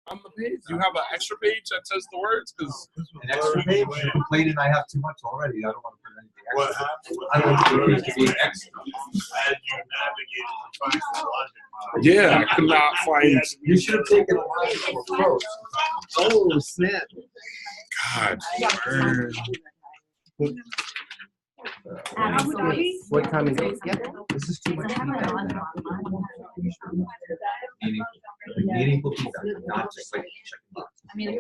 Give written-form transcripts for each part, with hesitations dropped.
on the page? Do you have an extra page that says the words? Because an extra page. You complained I have too much already. I don't want to put anything extra. I don't want the page to be extra. yeah, I could not find. You should have taken a logical approach. Oh snap! God. What time is it? Yeah. This is too much. Meaningful feedback, not just like checking box. Yeah.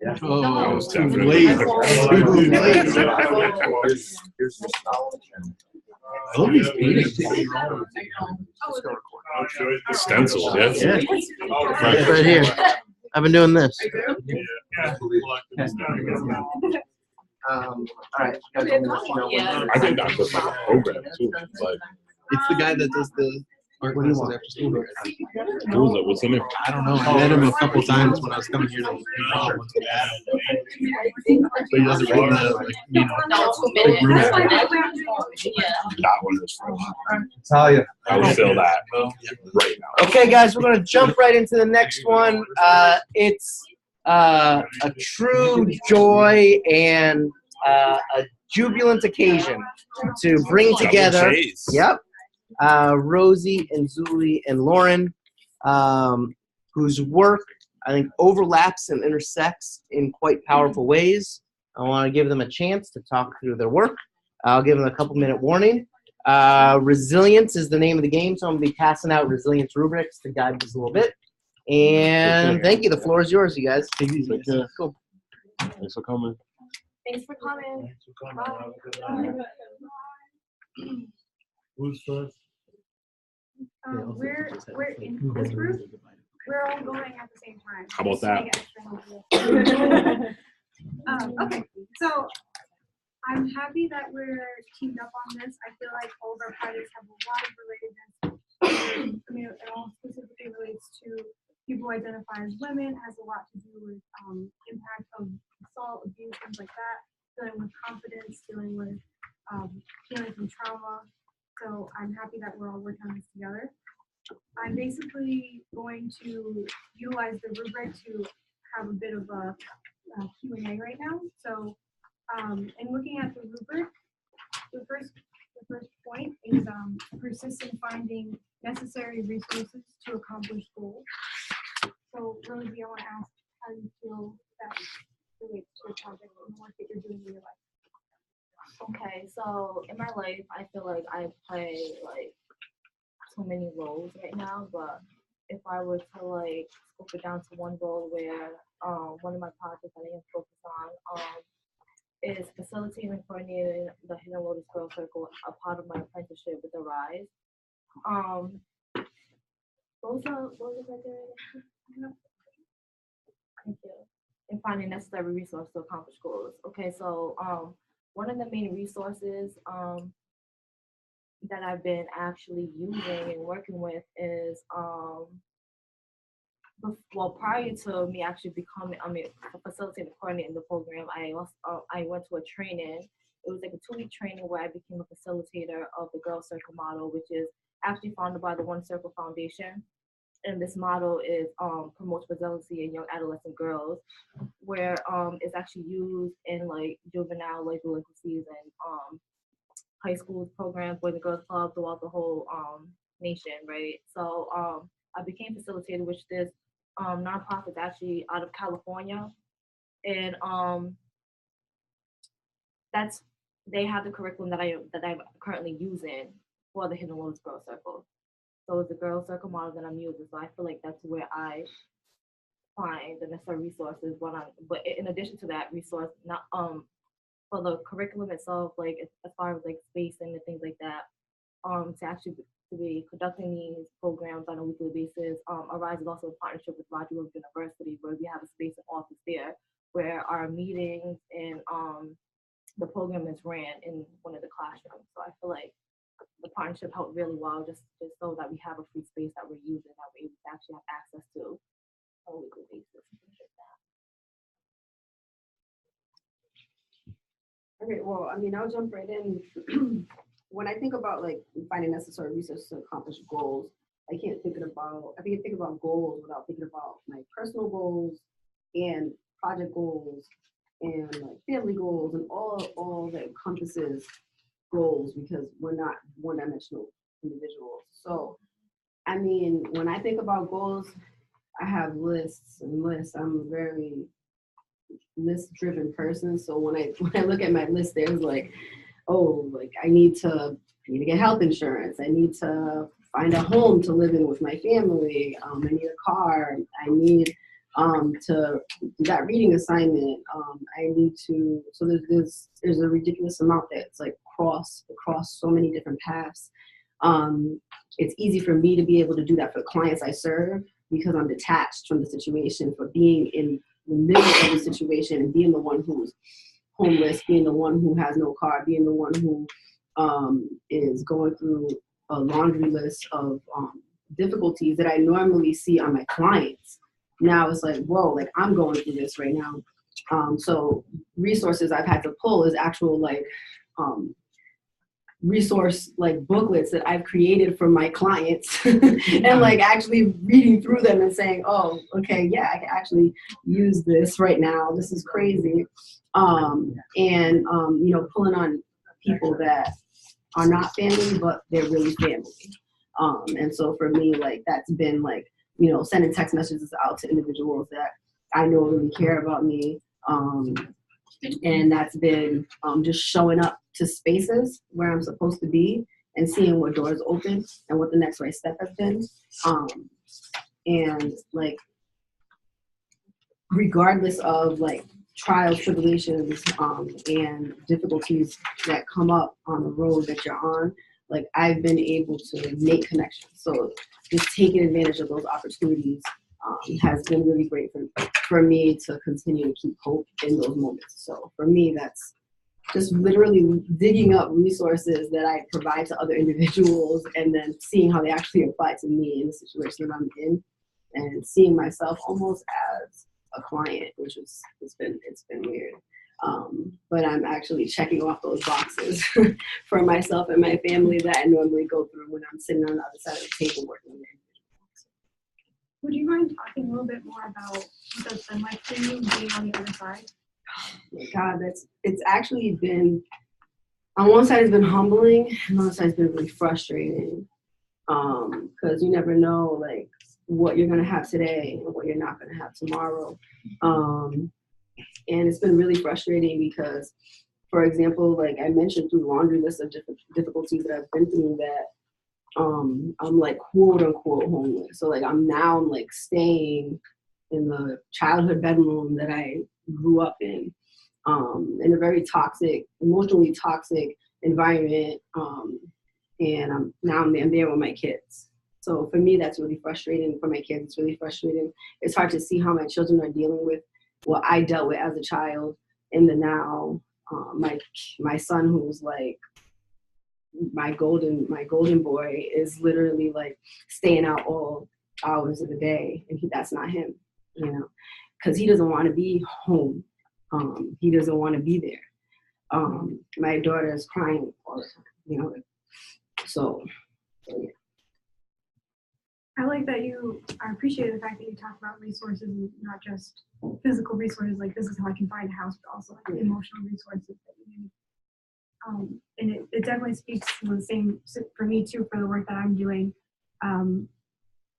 Yeah. That Oh, was too definitely- late. Too late. Here's your knowledge and I love these pages. Stencil, yes. Yeah. It's right here. I've been doing this. All right. You guys want me to let you know when- I think that was like a program too. Like, It's the guy that does the art classes after school. who was it? What's in it? I don't know. I met him a couple times when I was coming here to so he does it right now, like, you know, big room. That one is for Talia. I would fill that right now. Okay, guys, we're gonna jump right into the next one. It's a true joy and a jubilant occasion to bring together. Double J's. Yep. Rosie and Zuli and Lauren, whose work I think overlaps and intersects in quite powerful ways. I want to give them a chance to talk through their work. I'll give them a couple-minute warning. Resilience is the name of the game, so I'm going to be passing out resilience rubrics to guide us a little bit. And thank you. The floor is yours, you guys. Cool. Thanks for coming. Thanks for coming. Who's first? We're in this group. We're all going at the same time. How about that? Okay, so I'm happy that we're teamed up on this. I feel like all of our projects have a lot of relatedness. I mean, it all specifically relates to people who identify as women, has a lot to do with impact of assault, abuse, things like that, dealing with confidence, dealing with healing from trauma. So I'm happy that we're all working on this together. I'm basically going to utilize the rubric to have a bit of a Q&A right now. So in looking at the rubric, the first point is persist in finding necessary resources to accomplish goals. So Rosie, I want to ask how you feel that relates to your project and the work that you're doing in your life. Okay, so in my life, I feel like I play like so many roles right now, but if I were to like scope it down to one role where one of my projects that I am focused on is facilitating and coordinating the Hidden Lotus Girl Circle, a part of my apprenticeship with the Rise. Those are criteria. Thank you. And finding necessary resources to accomplish goals. Okay, so one of the main resources that I've been actually using and working with is well, prior to me actually becoming, facilitating and coordinating the program, I went to a training. It was like a 2-week training where I became a facilitator of the Girl Circle model, which is actually founded by the One Circle Foundation. And this model is promotes resiliency in young adolescent girls, where it's actually used in like juvenile like delinquencies and high school programs, Boys and Girls Club throughout the whole nation, right? So I became facilitator, which this nonprofit is actually out of California, and they have the curriculum that I'm currently using for the Hidden Lotus Girl Circle. So it's the Girl Circle model that I'm using. So I feel like that's where I find the necessary resources. But in addition to that resource, not for the curriculum itself, like as far as like spacing and things like that, to actually to be conducting these programs on a weekly basis. Arise is also a partnership with Roger Williams University, where we have a space and office there, where our meetings and the program is ran in one of the classrooms. So I feel like the partnership helped really well, just so that we have a free space that we're using, that we're able to actually have access to on a weekly basis and things like that. Okay, well, I mean, I'll jump right in. When I think about like finding necessary resources to accomplish goals, I can't think about goals without thinking about my personal goals and project goals and like family goals and all that encompasses goals, because we're not one-dimensional individuals. So, I mean, when I think about goals, I have lists and lists. I'm a very list-driven person. So when I look at my list, there's like, oh, like I need to get health insurance. I need to find a home to live in with my family. I need a car. I need to do that reading assignment. I need to. So there's a ridiculous amount that's like across so many different paths. It's easy for me to be able to do that for clients I serve because I'm detached from the situation. For being in the middle of the situation and being the one who's homeless, being the one who has no car, being the one who is going through a laundry list of difficulties that I normally see on my clients. Now it's like, whoa, like I'm going through this right now. So resources I've had to pull is actual like resource like booklets that I've created for my clients and like actually reading through them and saying, oh, okay, yeah, I can actually use this right now. This is crazy. You know, pulling on people that are not family, but they're really family. And so for me, like that's been like, you know, sending text messages out to individuals that I know really care about me. And that's been just showing up to spaces where I'm supposed to be and seeing what doors open and what the next right step has been. And like, regardless of like trials, tribulations, and difficulties that come up on the road that you're on, like I've been able to make connections. So just taking advantage of those opportunities has been really great for me to continue to keep hope in those moments. So for me, that's just literally digging up resources that I provide to other individuals and then seeing how they actually apply to me in the situation that I'm in, and seeing myself almost as a client, which is it's been weird. But I'm actually checking off those boxes for myself and my family that I normally go through when I'm sitting on the other side of the table working with individuals. Would you mind talking a little bit more about what that's been like for you being on the other side? Oh my God, it's actually been, on one side it's been humbling, and on the other side it's been really frustrating. Because you never know like what you're gonna have today and what you're not gonna have tomorrow. And it's been really frustrating because, for example, like I mentioned through the laundry list of different difficulties that I've been through, that I'm like quote unquote homeless. So like I'm like staying in the childhood bedroom that I grew up in a very toxic, emotionally toxic environment. And I'm there with my kids. So for me, that's really frustrating. For my kids, it's really frustrating. It's hard to see how my children are dealing with what I dealt with as a child in the now. My son, who's like my golden boy, is literally like staying out all hours of the day, and that's not him, you know, because he doesn't want to be home. He doesn't want to be there. My daughter is crying all the time, you know. So yeah. I like that I appreciate the fact that you talk about resources and not just physical resources, like this is how I can find a house, but also like emotional resources that you need. And it definitely speaks to the same for me too, for the work that I'm doing.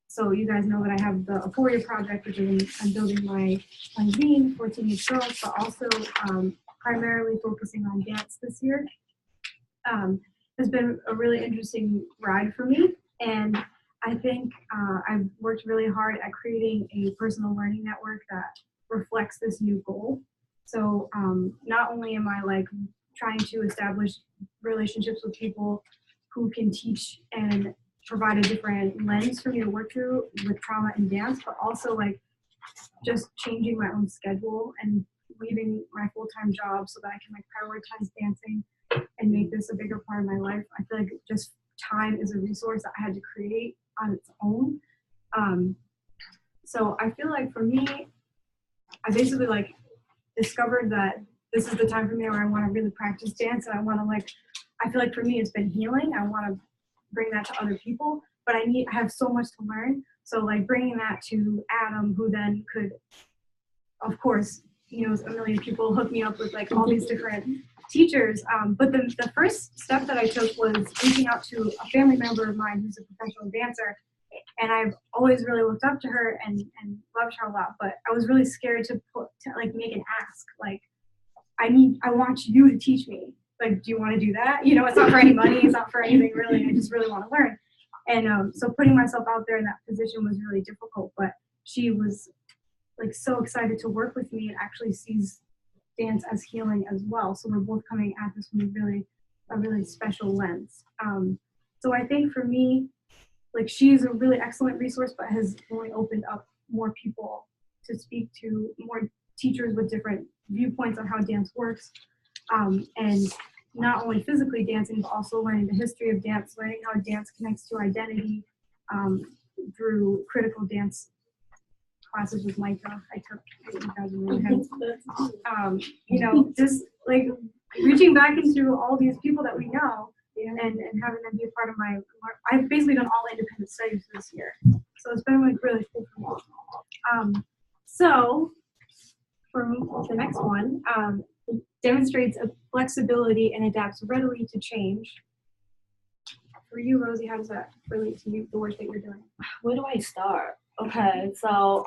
So you guys know that I have the Euphoria project, which is I'm building my zine for teenage girls, but also primarily focusing on dance this year. Has been a really interesting ride for me, and I think I've worked really hard at creating a personal learning network that reflects this new goal. So not only am I like trying to establish relationships with people who can teach and provide a different lens for me to work through with trauma and dance, but also like just changing my own schedule and leaving my full-time job so that I can like prioritize dancing and make this a bigger part of my life. I feel like just time is a resource that I had to create on its own. So I feel like for me, I basically like discovered that this is the time for me where I want to really practice dance, and I want to like, I feel like for me it's been healing. I want to bring that to other people, but I have so much to learn. So like bringing that to Adam, who then could, of course, he knows a million people, hook me up with like all these different teachers. But the first step that I took was reaching out to a family member of mine who's a professional dancer. And I've always really looked up to her and loved her a lot, but I was really scared to like make an ask. Like, I want you to teach me. Like, do you want to do that? You know, it's not for any money, it's not for anything really. I just really want to learn. And so putting myself out there in that position was really difficult, but she was like so excited to work with me and actually sees dance as healing as well. So we're both coming at this with a really special lens. So I think for me, like she's a really excellent resource, but has only opened up more people to speak to, more teachers with different viewpoints on how dance works. And not only physically dancing, but also learning the history of dance, learning how dance connects to identity through critical dance classes with Micah. I took, you guys really had, you know, just like reaching back into all these people that we know and having them be a part of I've basically done all independent studies this year. So it's been like really cool for me. So for the next one, demonstrates a flexibility and adapts readily to change. For you, Rosie, how does that relate to you, the work that you're doing? Where do I start? Okay, so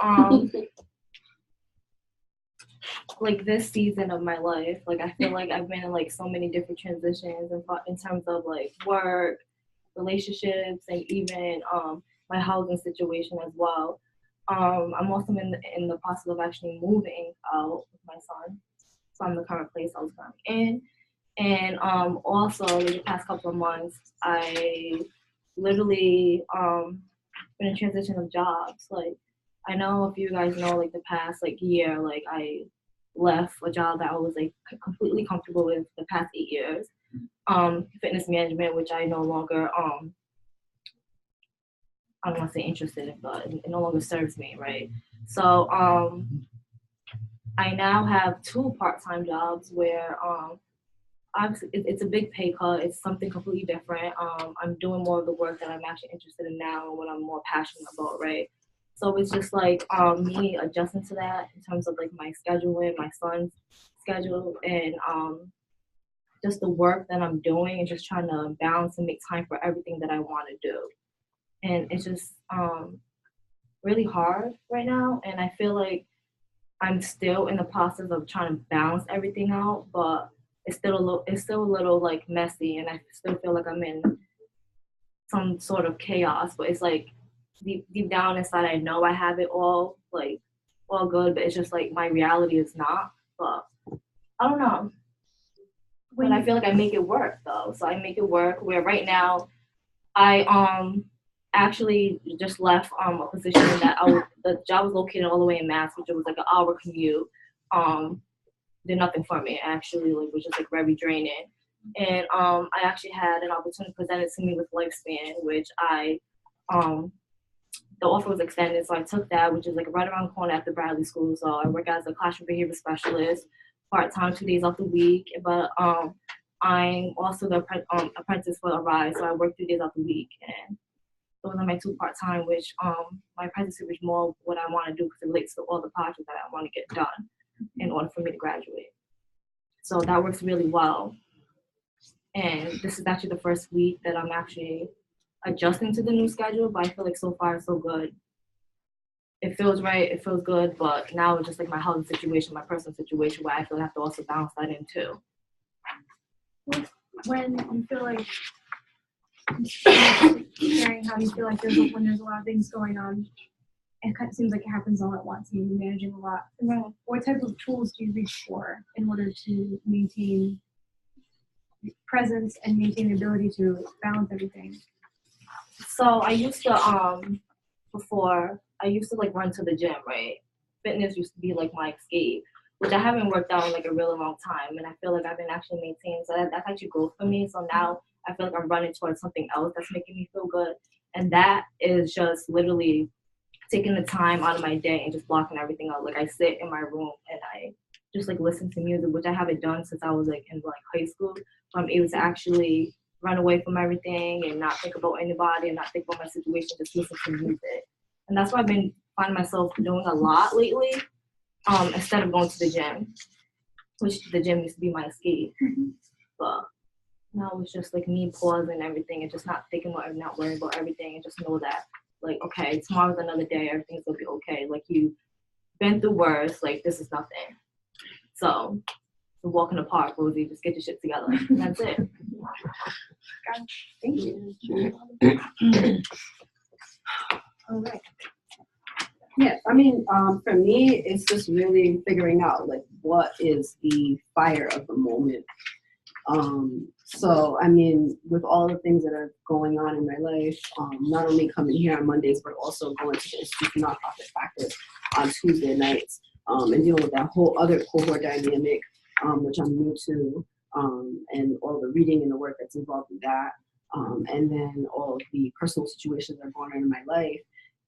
like this season of my life, like I feel like I've been in like so many different transitions in terms of like work, relationships, and even my housing situation as well. I'm also in the process of actually moving out with my son from the current place I was currently in. And also the past couple of months, I literally been in transition of jobs. Like I know if you guys know, like the past like year, like I left a job that I was like completely comfortable with the past 8 years. Fitness management, which I no longer I don't want to say interested in, but it no longer serves me, right? So I now have 2 part-time jobs where obviously it's a big pay cut. It's something completely different. I'm doing more of the work that I'm actually interested in now and what I'm more passionate about, right? So it's just like me adjusting to that in terms of like my scheduling, my son's schedule, and just the work that I'm doing and just trying to balance and make time for everything that I want to do. And it's just really hard right now. And I feel like I'm still in the process of trying to balance everything out, but it's still a little like messy, and I still feel like I'm in some sort of chaos. But it's like deep down inside, I know I have it all like all good, but it's just like my reality is not. But I don't know. But I feel like I make it work though. So I make it work. Where right now, I actually just left a position that the job was located all the way in Mass, which was like an hour commute. Did nothing for me actually, like was just like very draining. And I actually had an opportunity presented to me with Lifespan, which the offer was extended, so I took that, which is like right around the corner after Bradley School. So I work as a classroom behavior specialist, part-time 2 days off the week, but I'm also the apprentice for Arise, so I work 3 days off the week, and those are my 2 part-time, which my apprenticeship is more what I want to do because it relates to all the projects that I want to get done in order for me to graduate. So that works really well. And this is actually the first week that I'm actually adjusting to the new schedule, but I feel like so far so good. It feels right, it feels good, but now it's just like my housing situation, my personal situation, where I feel like I have to also balance that in too. When you feel like sharing how you feel like when there's a lot of things going on, it kind of seems like it happens all at once and you're managing a lot. What type of tools do you reach for in order to maintain presence and maintain the ability to balance everything? So I used to before I used to like run to the gym, right? Fitness used to be like my escape, which I haven't worked out in like a really long time, and I feel like I've been actually maintaining. So that's actually growth for me. So now I feel like I'm running towards something else that's making me feel good, and that is just literally taking the time out of my day and just blocking everything out. Like I sit in my room and I just like listen to music, which I haven't done since I was like in like high school. So I'm able to actually run away from everything and not think about anybody and not think about my situation, just listen to music. And that's what I've been finding myself doing a lot lately, instead of going to the gym, which the gym used to be my escape. But now it's just like me pausing everything and just not thinking about, not worrying about everything, and just know that, like, okay, tomorrow's another day, everything's gonna be okay. Like, you've been through worse, like, this is nothing. So, walk in the park, Rosie, just get your shit together. And that's it. Thank you. All right. Yeah, I mean, for me, it's just really figuring out like what is the fire of the moment. So I mean, with all the things that are going on in my life, not only coming here on Mondays, but also going to the Institute for Nonprofit Practice on Tuesday nights, and dealing with that whole other cohort dynamic, which I'm new to, and all the reading and the work that's involved in that, and then all of the personal situations that are going on in my life.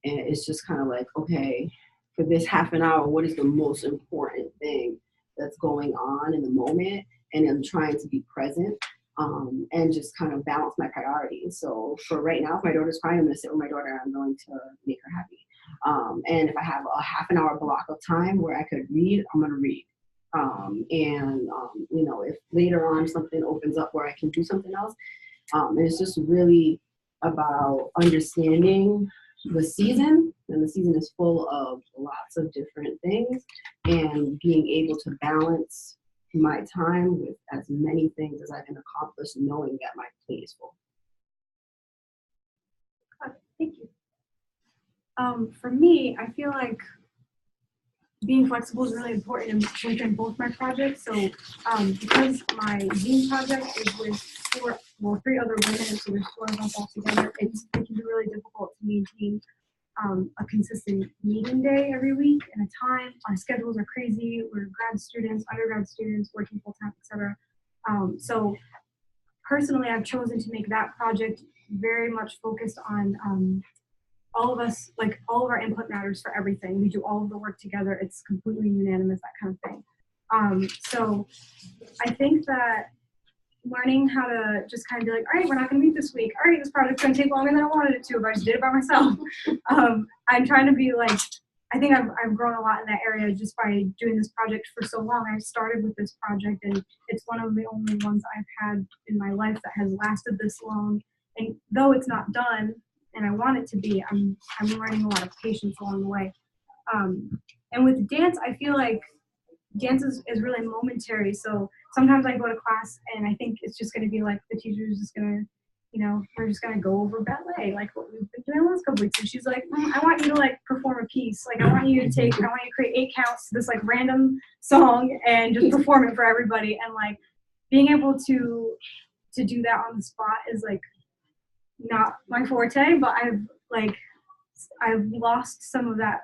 And it's just kind of like, okay, for this half an hour, what is the most important thing that's going on in the moment? And I'm trying to be present, and just kind of balance my priorities. So for right now, if my daughter's crying, I'm gonna sit with my daughter and I'm going to make her happy. And if I have a half an hour block of time where I could read, I'm gonna read. You know, if later on something opens up where I can do something else, and it's just really about understanding the season, and the season is full of lots of different things, and being able to balance my time with as many things as I can accomplish, knowing that my plate is full. Thank you. For me, I feel like being flexible is really important within both my projects. So because my zine project is with three other women, so there's 4 of us all together, it can be really difficult to maintain a consistent meeting day every week and a time. Our schedules are crazy. We're grad students, undergrad students, working full time, etc. So personally, I've chosen to make that project very much focused on all of us, like all of our input matters for everything. We do all of the work together. It's completely unanimous, that kind of thing. So I think that learning how to just kind of be like, all right, we're not going to meet this week. All right, this project's going to take longer than I wanted it to, but I just did it by myself. I'm trying to be like, I think I've grown a lot in that area just by doing this project for so long. I started with this project, and it's one of the only ones I've had in my life that has lasted this long. And though it's not done, and I want it to be, I'm learning a lot of patience along the way. And with dance, I feel like dance is really momentary. So sometimes I go to class and I think it's just going to be like the teacher's just going to, you know, we're just going to go over ballet, like what we've been doing the last couple weeks. And she's like, I want you to like perform a piece. Like I want you to create 8 counts to this like random song and just perform it for everybody. And like being able to do that on the spot is like not my forte, but I've lost some of that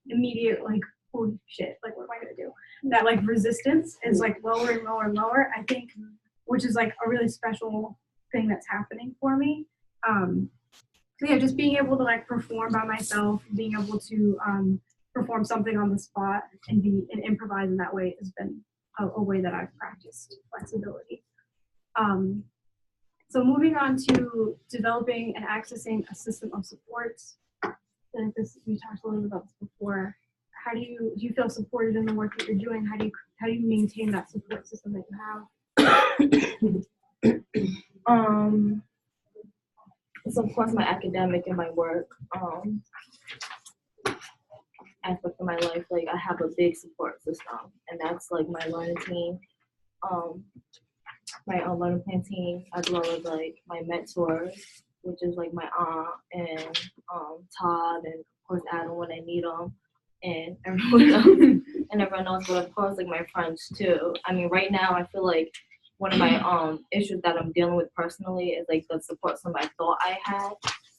immediate like, holy shit, like what am I gonna do? That like resistance is like lower and lower and lower, I think, which is like a really special thing that's happening for me. So yeah, just being able to like perform by myself, being able to perform something on the spot and improvise in that way has been a way that I've practiced flexibility. So moving on to developing and accessing a system of supports. I think we talked a little bit about this before. How do you feel supported in the work that you're doing? How do you maintain that support system that you have? So of course my academic and my work aspect of my life, like I have a big support system, and that's like my learning team, my learning plan team, as well as like my mentors, which is like my aunt and Todd, and of course Adam when I need them, and everyone else, but of course like my friends too. I mean, right now I feel like one of my issues that I'm dealing with personally is like the support system I thought I had,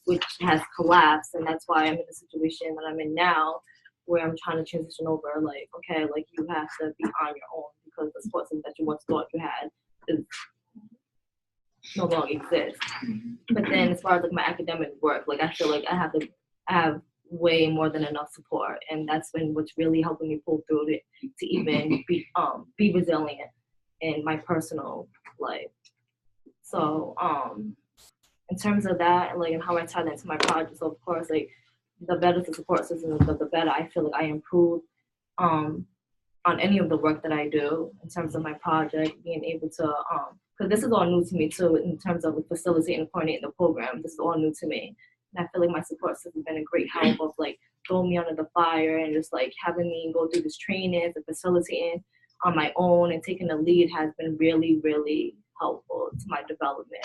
which has collapsed, and that's why I'm in the situation that I'm in now, where I'm trying to transition over. Like, okay, like you have to be on your own because the support system that you once thought you had is no longer exists. But then as far as like my academic work, like I feel like I have way more than enough support, and that's been what's really helping me pull through it to even be resilient in my personal life. So in terms of that, like, and how I tie that into my project, so of course, like, the better the support system, the better I feel like I improve on any of the work that I do in terms of my project, being able to, because this is all new to me too, in terms of facilitating and coordinating the program. This is all new to me. And I feel like my support system has been a great help of like throwing me under the fire and just like having me go through this training and facilitating on my own and taking the lead has been really, really helpful to my development,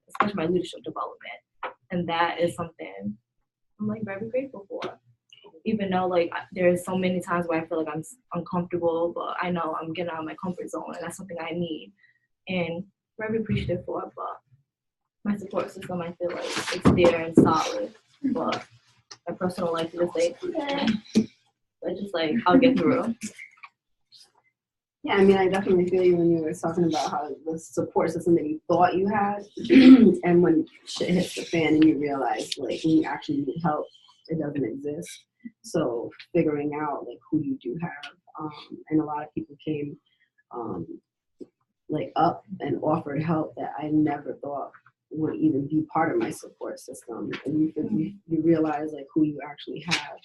especially my leadership development. And that is something I'm like very grateful for. Even though like there's so many times where I feel like I'm uncomfortable, but I know I'm getting out of my comfort zone and that's something I need and very appreciative for. But my support system, I feel like it's there and solid. But my personal life is just like, but just like I'll get through. Yeah, I mean, I definitely feel you when you were talking about how the support system that you thought you had, and when shit hits the fan and you realize, like, when you actually need help, it doesn't exist. So figuring out, like, who you do have, and a lot of people came, like, up and offered help that I never thought would even be part of my support system. And you realize, like, who you actually have.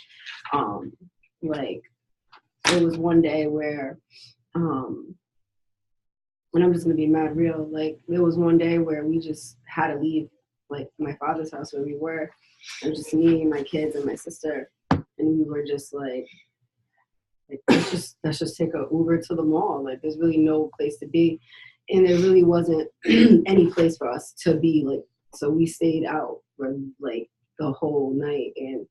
Like, it was one day where, and I'm just gonna be mad real, like, there was one day where we just had to leave, like, my father's house where we were, and just me, my kids, and my sister, and we were just like let's just take an Uber to the mall. Like, there's really no place to be, and there really wasn't any place for us to be, like, so we stayed out for like the whole night. And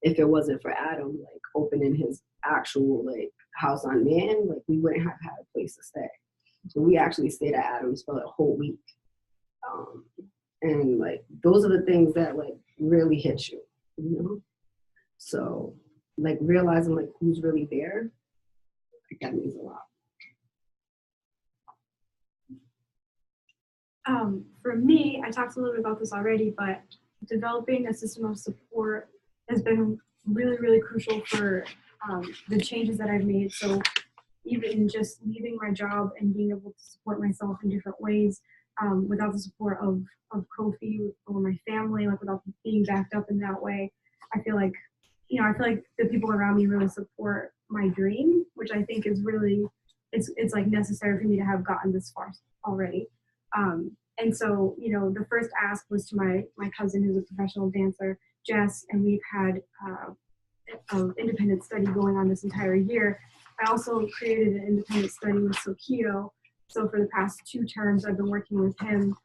if it wasn't for Adam, like, opening his actual, like, house on Man, like, we wouldn't have had a place to stay. So we actually stayed at Adam's for a whole week. And, like, those are the things that, like, really hit you, you know? So, like, realizing, like, who's really there, like, that means a lot. For me, I talked a little bit about this already, but developing a system of support has been really, really crucial for the changes that I've made. So even just leaving my job and being able to support myself in different ways without the support of Kofi or my family, like, without being backed up in that way, I feel like the people around me really support my dream, which I think is really, it's like necessary for me to have gotten this far already. And so, you know, the first ask was to my cousin, who's a professional dancer, Jess, and we've had an independent study going on this entire year. I also created an independent study with Sokito. So for the past 2 terms, I've been working with him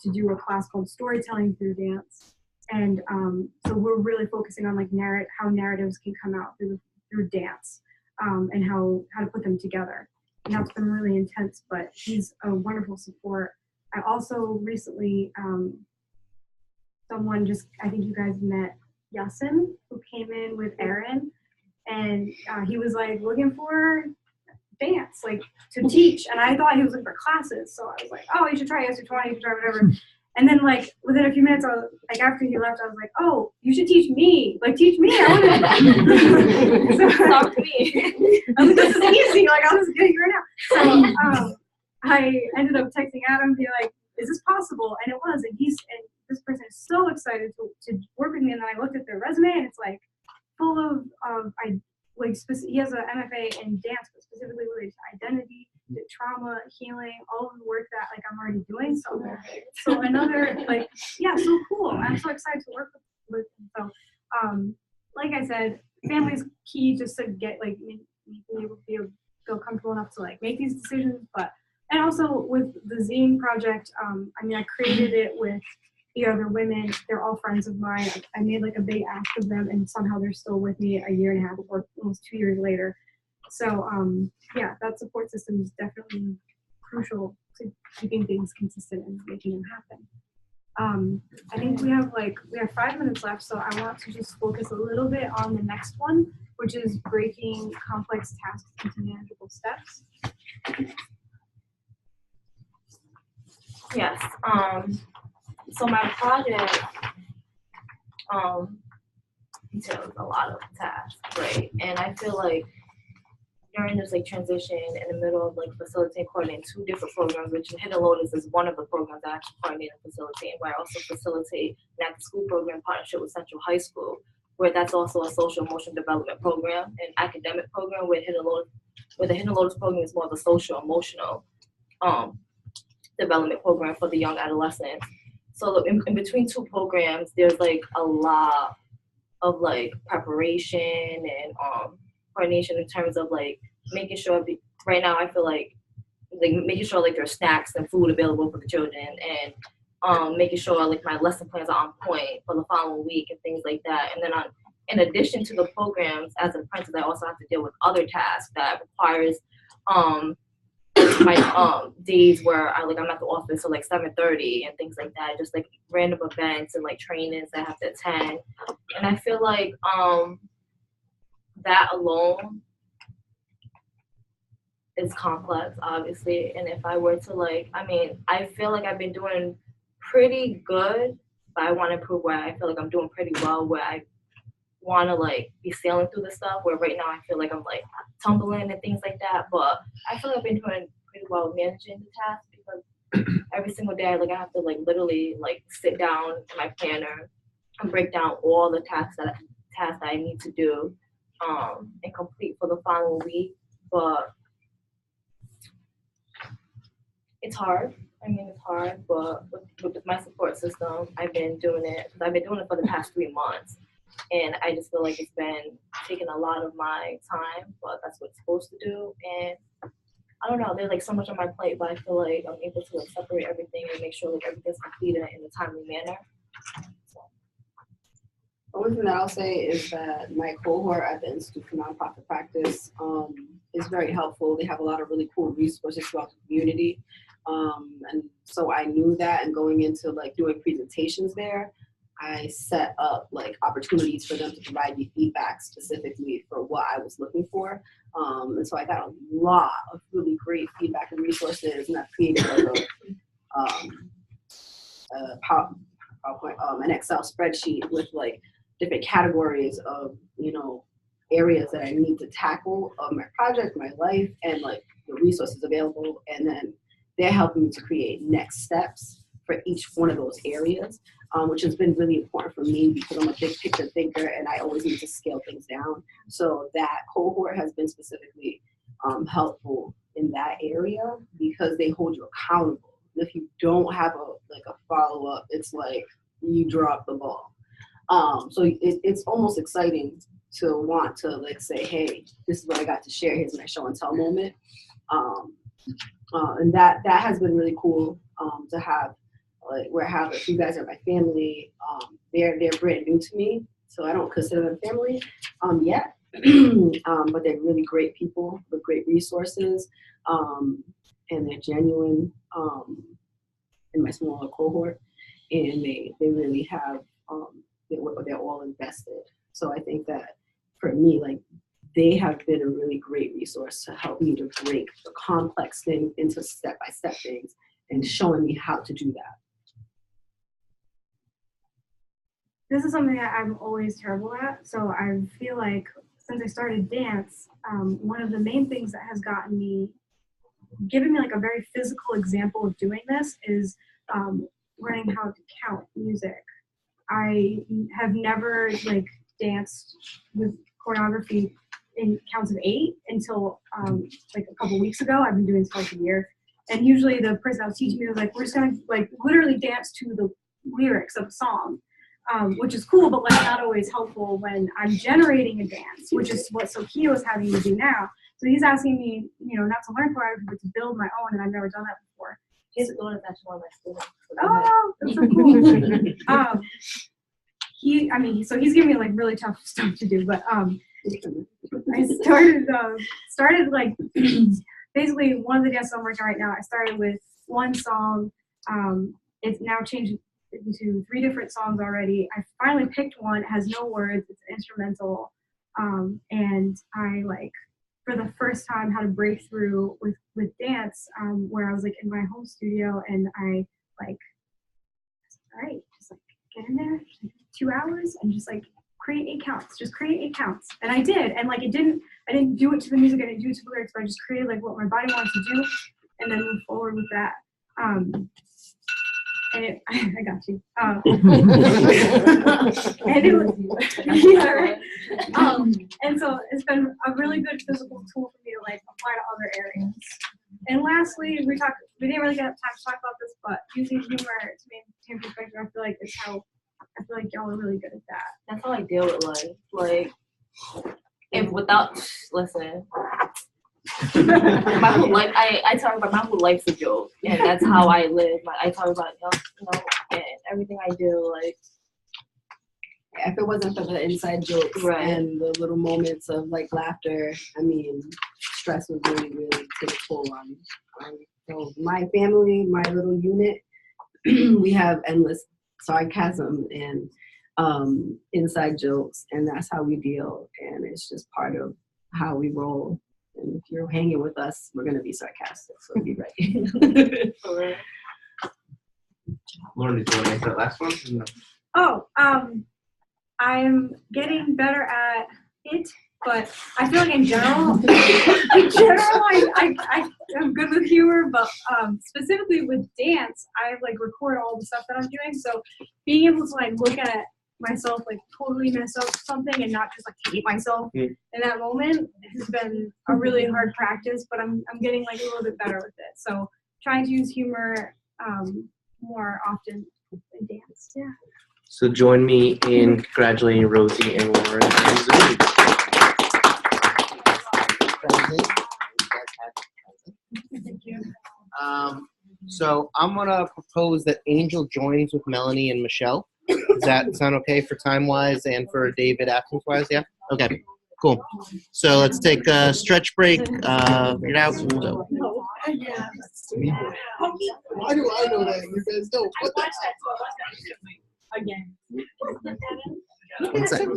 to do a class called Storytelling Through Dance. And so we're really focusing on, like, how narratives can come out through dance, and how to put them together. And that's been really intense, but he's a wonderful support. I also recently, I think you guys met Yasin, who came in with Aaron, and he was, like, looking for dance, like, to teach, and I thought he was looking for classes, so I was like, oh, you should try SU20, you should try whatever. And then, like, within a few minutes, like, after he left, I was like, oh, you should teach me. Like, teach me. I want to. Talk to me. I was like, this is easy. Like, I'll just get you right now. So I ended up texting Adam, being like, is this possible? And it was. And this person is so excited to work with me. And then I looked at their resume, and it's, like, full of he has an MFA in dance, but specifically related to identity, to trauma, healing, all of the work that, like, I'm already doing. So another, like, yeah, so cool. I'm so excited to work with him. So, like I said, family's key, just to get, like, me able to feel comfortable enough to, like, make these decisions. And also with the zine project, I mean, I created it with the other women. They're all friends of mine. I made, like, a big ask of them, and somehow they're still with me a year and a half or almost 2 years later. So yeah, that support system is definitely crucial to keeping things consistent and making them happen. I think we have 5 minutes left, so I want to just focus a little bit on the next one, which is breaking complex tasks into manageable steps. Yes. So my project entails a lot of tasks, right? And I feel like during this like transition in the middle of like facilitating coordinating 2 different programs, which Hidden Lotus is one of the programs I actually coordinate and facilitate, where I also facilitate an after school program in partnership with Central High School, where that's also a social emotional development program, an academic program where the Hidden Lotus program is more of a social emotional development program for the young adolescents. So in between 2 programs, there's like a lot of like preparation and coordination in terms of like making sure. Right now, I feel like making sure like there's snacks and food available for the children, and making sure like my lesson plans are on point for the following week and things like that. And then in addition to the programs, as an apprentice, I also have to deal with other tasks that requires my days where I'm at the office till like 7:30 and things like that, just like random events and like trainings that I have to attend. And I feel like that alone is complex, obviously. And if I were to I feel like I've been doing pretty good, but I want to prove where I feel like I'm doing pretty well, where I want to like be sailing through the stuff, where right now I feel like I'm like tumbling and things like that. But I feel like I've been doing pretty well managing the task, because every single day I have to like literally like sit down in my planner and break down all the tasks that I need to do and complete for the following week. But it's hard. It's hard, but with my support system, I've been doing it for the past 3 months. And I just feel like it's been taking a lot of my time, but that's what it's supposed to do. And I don't know, there's like so much on my plate, but I feel like I'm able to like separate everything and make sure like everything's completed in a timely manner. So. The only thing that I'll say is that my cohort at the Institute for Nonprofit Practice is very helpful. They have a lot of really cool resources throughout the community. And so I knew that, and going into like doing presentations there, I set up like opportunities for them to provide me feedback specifically for what I was looking for. And so I got a lot of really great feedback and resources, and I've created like a PowerPoint, an Excel spreadsheet with like different categories of, areas that I need to tackle of my project, my life, and like the resources available. And then they're helping me to create next steps for each one of those areas, which has been really important for me because I'm a big picture thinker and I always need to scale things down. So that cohort has been specifically helpful in that area because they hold you accountable. If you don't have a follow-up, it's like you drop the ball. So it's almost exciting to want to like say, hey, this is what I got to share. Here's my show and tell moment. And that has been really cool to have. Where I have a few guys are my family. They're brand new to me, so I don't consider them family yet. But they're really great people with great resources, and they're genuine in my smaller cohort, and they really have they're all invested. So I think that for me, like, they have been a really great resource to help me to break the complex thing into step-by-step things and showing me how to do that. This is something that I'm always terrible at. So I feel like since I started dance, one of the main things that has given me like a very physical example of doing this is learning how to count music. I have never like danced with choreography in counts of 8 until like a couple weeks ago. I've been doing this for like a year. And usually the person that was teaching me was like, we're just gonna like literally dance to the lyrics of a song. Which is cool, but like not always helpful when I'm generating a dance, which is what Sokia was having me do now. So he's asking me, not to learn choreography, but to build my own, and I've never done that before. His daughter is actually one of my students. Oh, that's so cool. So he's giving me like really tough stuff to do, but I started like basically one of the dances I'm working on right now. I started with one song. It's now changed into 3 different songs already. I finally picked one. It has no words. It's instrumental, and I like for the first time had a breakthrough with dance, where I was like in my home studio and I like, all right, just like get in there, like, 2 hours and just like create 8 counts. Just create 8 counts, and I did. And like I I didn't do it to the music, I didn't do it to the lyrics, but I just created like what my body wanted to do, and then move forward with that. And it, I got you. And it was, yeah, right. And so it's been a really good physical tool for me to like apply to other areas. And lastly, we didn't really get time to talk about this, but using humor to maintain perspective, I feel like y'all are really good at that. That's how I deal with life. Like, if without, listen, my whole life, I talk about my whole life's a joke, and that's how I live. I talk about, and everything I do, like. If it wasn't for the inside jokes Right. and the little moments of like laughter, I mean, stress would really, really take a toll on me. So my family, my little unit, we have endless sarcasm and inside jokes, and that's how we deal. And it's just part of how we roll. And if you're hanging with us, we're gonna be sarcastic, so be ready. Lauren, did you want to answer that last one? No. Oh, I'm getting better at it, but I feel like in general, I am good with humor, but specifically with dance, I like record all the stuff that I'm doing. So being able to like look at myself, like totally mess up something and not just like hate myself in that moment has been a really hard practice, but I'm getting like a little bit better with it. So trying to use humor more often in dance. Yeah. So join me in congratulating Rosie and Lauren and Zoe. Thank you. So I'm gonna propose that Angel joins with Melanie and Michelle. Does that sound okay for time-wise and for David absence-wise? Yeah? Okay, cool. So let's take a stretch break, figure it out. So. Why do I know that? You guys don't. What the Again. One second.